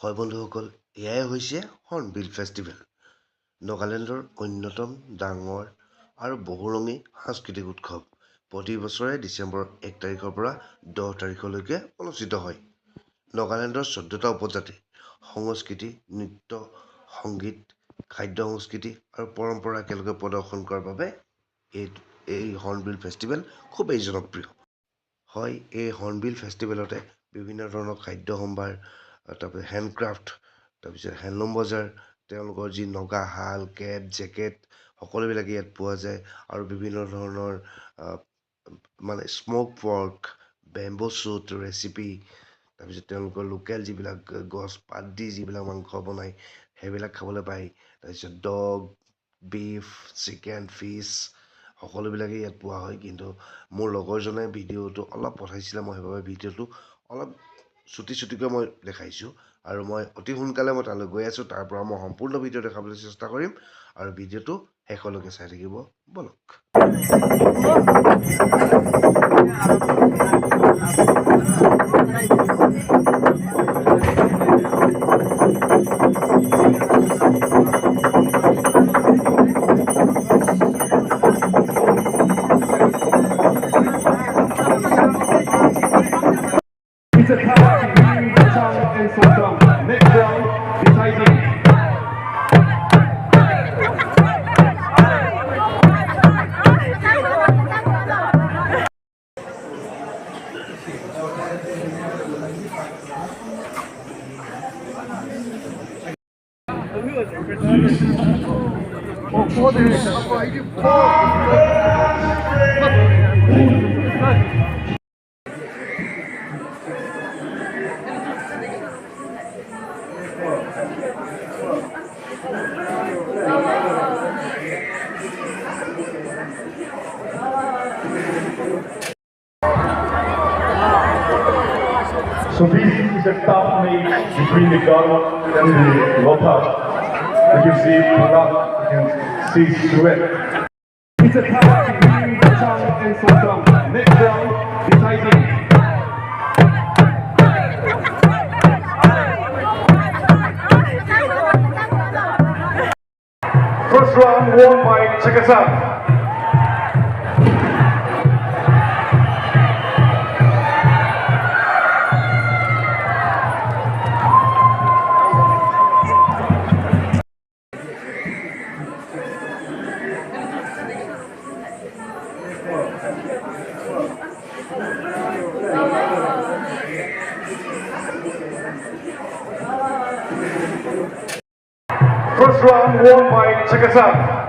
হয় বন্ধুসকল, এয়াই হৈছে হৰ্ণবিল ফেষ্টিভেল, নাগালেণ্ডৰ অন্যতম ডাঙৰ আৰু বহুৰঙী সাংস্কৃতিক উৎসৱ। প্ৰতি বছৰে ডিচেম্বৰ 1 তাৰিখৰ পৰা 10 তাৰিখলৈকে অনুষ্ঠিত হয়। নাগালেণ্ডৰ 14টা উপজাতি সংস্কৃতি, নৃত্য, সংগীত, খাদ্য সংস্কৃতি আৰু পৰম্পৰা একেলগে প্ৰদৰ্শন কৰাৰ বাবে এই হৰ্ণবিল ফেষ্টিভেল খুবেই জনপ্ৰিয় হয়। এই হৰ্ণবিল ফেষ্টিভেলতে বিভিন্ন ধৰণৰ খাদ্য সম্ভাৰ, তাৰপিছত হেণ্ডক্ৰাফ্ট, তাৰপিছত হেণ্ডলুম বজাৰ, তেওঁলোকৰ যি নগা শাল, কেপ, জেকেট সকলোবিলাকে ইয়াত পোৱা যায়। আৰু বিভিন্ন ধৰণৰ smoke pork, bamboo shoot recipe, তাৰপিছত তেওঁলোকৰ লোকেল যিবিলাক গছ পাত দি যিবিলাক মাংস বনায় সেইবিলাক খাবলৈ পায়। তাৰপিছত ডগ, বিফ, চিকেন, ফিছ সকলোবিলাকেই ইয়াত পোৱা হয়। কিন্তু মোৰ লগৰজনে ভিডিঅ'টো অলপ পঠাইছিলে, মই সেইবাবে ভিডিঅ'টো অলপ চুটিকৈ মই দেখাইছোঁ। আৰু মই অতি সোনকালে তালৈ গৈ আছোঁ। তাৰ পৰা মই সম্পূৰ্ণ ভিডিঅ' দেখাবলৈ চেষ্টা কৰিম আৰু ভিডিঅ'টো শেষলৈকে চাই থাকিব। বলক। So this is a tough match between the Garwat and the Lothar. You can see Pula, you can see Suet. It's a tough between the Chang and Sotram. Next round, deciding. First round won by Chakasar. First round won by Chakasar.